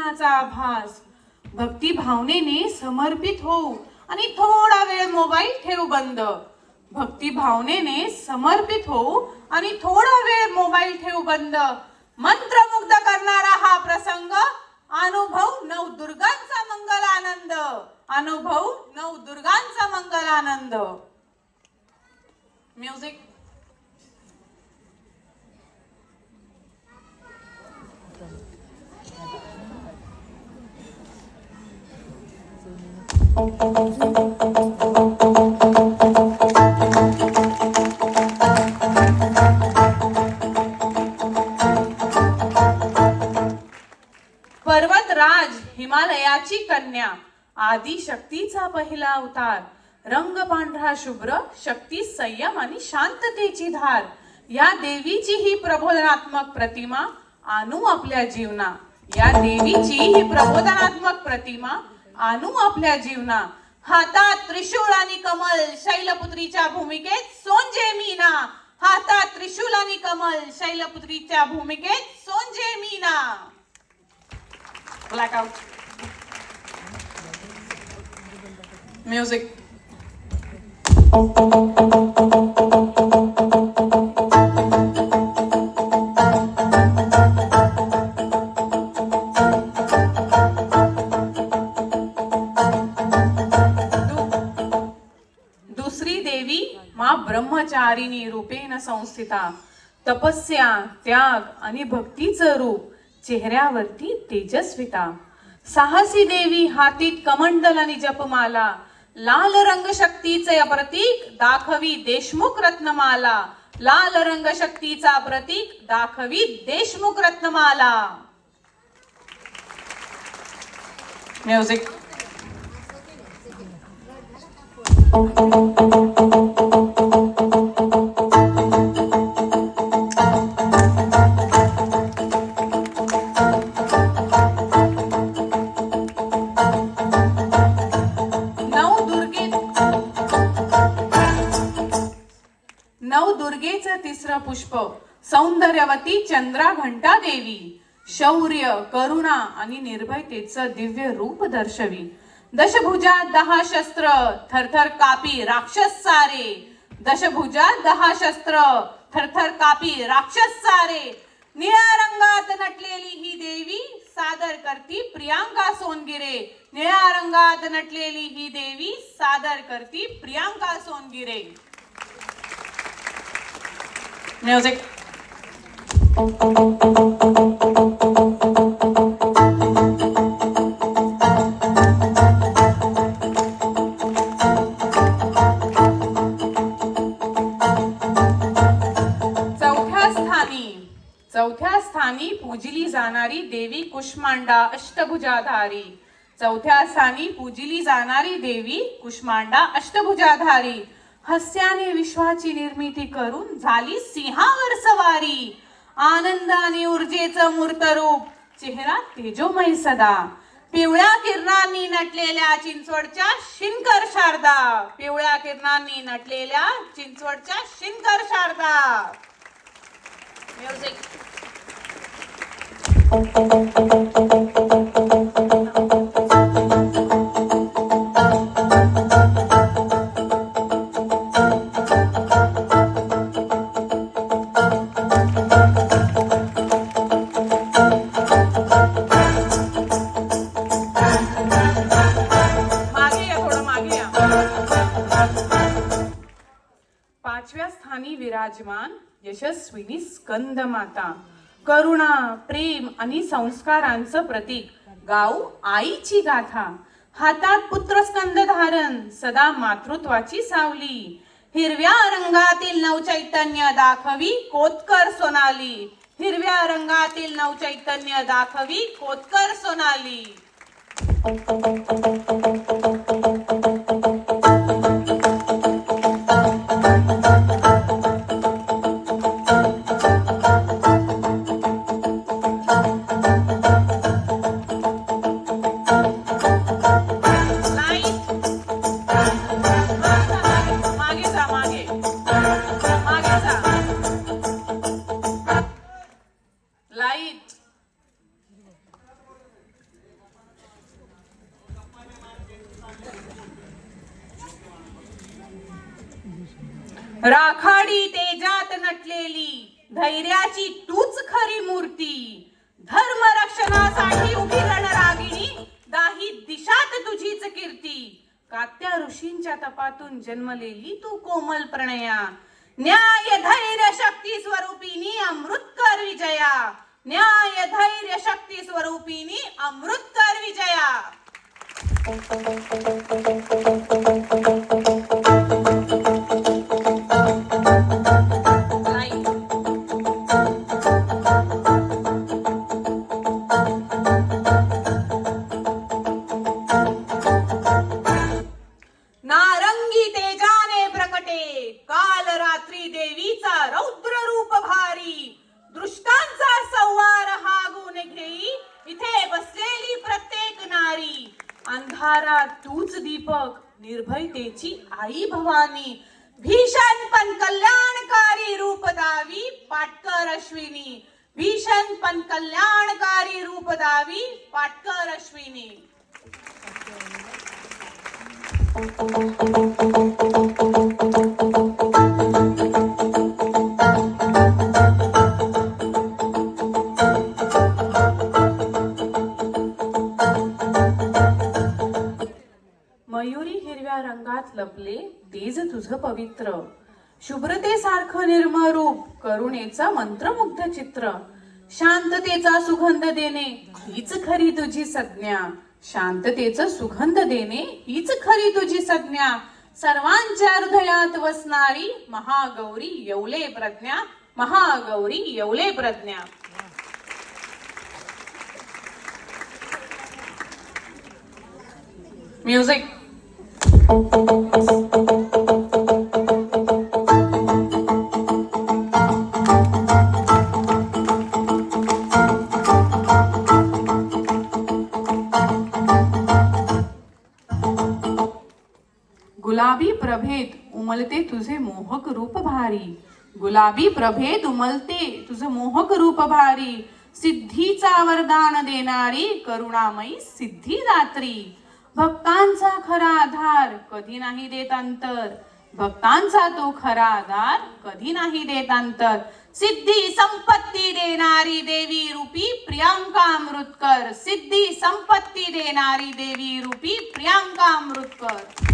दर्शनाचा आभास. भक्ती भावनेने समर्पित होऊ आणि थोडा वेळ मोबाईल ठेवू बंद. भक्ती भावनेने समर्पित होऊ आणि थोडा वेळ मोबाईल ठेवू बंद. मंत्रमुग्ध करणारा हा प्रसंग. अनुभव नवदुर्गांचा मंगल आनंद. अनुभव नवदुर्गांचा मंगल आनंद. म्युझिक. पर्वतराज हिमालयाची कन्या. आदि शक्तीचा पहिला अवतार. रंग पांढरा शुभ्र, शक्ती संयम आणि शांततेची धार. या देवीची ही प्रबोधनात्मक प्रतिमा आणू आपल्या जीवना. या देवीची ही प्रबोधनात्मक प्रतिमा आणू आपल्या जीवना. हातात त्रिशूळ आणि कमल, शैलपुत्रीच्या भूमिकेत सोंजे मीना. हातात त्रिशूल आणि कमल, शैलपुत्रीच्या भूमिकेत सोंजे मीना. ब्लॅकआउट. म्युझिक. दुसरी देवी मां ब्रह्मचारिणी रूपेण संस्थिता. तपस्या, त्याग आणि भक्तीचं रूप. चेहऱ्यावरती तेजस्विता. साहसी देवी, हातीत कमंडल आणि जपमाला. लाल रंग शक्तीचे प्रतीक, दाखवी देशमुख रत्नमाला. लाल रंग शक्तीचा प्रतीक, दाखवी देशमुख रत्नमाला. म्युझिक. नवदुर्गेचं तिसरं पुष्प. सौंदर्यवती चंद्रा घंटा देवी. शौर्य, करुणा आणि निर्भयतेचं दिव्य रूप दर्शवी. दशभुजात 10 शस्त्र, थरथर कापी राक्षस सारे. दशभुजात 10 शस्त्र, थरथर कापी राक्षस सारे. निळ्या रंगात नटलेली ही देवी सादर करती प्रियांका सोनगिरे. निळ्या रंगात नटलेली ही देवी सादर करती प्रियांका सोनगिरे. म्युझिक. चौथ्या स्थानी पूजिली जाणारी देवी कुष्मांडा अष्टभुजाधारी. चौथ्या स्थानी पूजिली जाणारी देवी कुष्मांडा अष्टभुजाधारी. हास्याने विश्वाची निर्मिती करून झाली सिंहावर सवारी. आनंद आणि ऊर्जेचं मूर्त रूप, चेहरा तेजोमय सदा. पिवळ्या किरणांनी नटलेल्या चिंचवडच्या शिनकर शारदा. पिवळ्या किरणांनी नटलेल्या चिंचवडच्या शिनकर शारदा. म्युझिक. पाचव्या स्थानी विराजमान यशस्विनी स्कंद माता. करुणा, प्रेम आणि संस्कारांचं प्रतीक. गाऊ आईची गाथा. हातात पुत्रस्कंद धारण, सदा मातृत्वाची सावली. हिरव्या रंगातील नवचैतन्य दाखवी कोतकर सोनाली. हिरव्या रंगातील नवचैतन्य दाखवी कोतकर सोनाली. राखाडी तेजात नटलेली धैर्याची तूच खरी मूर्ती, धर्म रक्षणासाठी उभी रणरागिणी, दाही दिशात तुझीच कीर्ती. कात्या ऋषींच्या तपातून जन्मलेली तू कोमल प्रणया, न्याय धैर्य शक्ती स्वरूपिणी अमृतकर विजया, न्याय धैर्य शक्ती स्वरूपिणी अमृतकर विजया. नारंगी तेजाने प्रकटे काल रात्री देवीचा रौद्र रूप भारी, दृष्टांचा संवार हा गुण घेई इथे बसलेली प्रत्येक नारी. अंधारात तूच दीपक निर्भयतेची आई भवानी, भीषण पण कल्याणकारी रूप दावी पाटकर अश्विनी, भीषण पण कल्याणकारी रूप दावी पाटकर अश्विनी. मयुरी हिरव्या रंगात लपले तेज तुझ पवित्र, शुभ्रतेसारखं निर्मळ रूप करुणेचा मंत्रमुग्ध चित्र. शांततेचा सुगंध देणे हीच खरी तुझी संज्ञा, शांततेचा सुगंध देणे हीच खरी तुझी संज्ञा. सर्वांच्या हृदयात वसणारी महागौरी येवले प्रज्ञा, महागौरी येवले प्रज्ञा. म्युझिक. गुलाबी प्रभेत उमलते तुझे मोहक रूप भारी, गुलाबी प्रभेत उमलते तुझे मोहक रूप भारी. सिद्धीचा वरदान देणारी करुणामयी सिद्धिदात्री, भक्तांचा खरा आधार कधी नाही देत अंतर, भक्तांचा तो खरा आधार कधी नाही देत अंतर. सिद्धी संपत्ती देणारी देवी रूपी प्रियांका अमृतकर, सिद्धी संपत्ती देणारी देवी रूपी प्रियांका अमृतकर.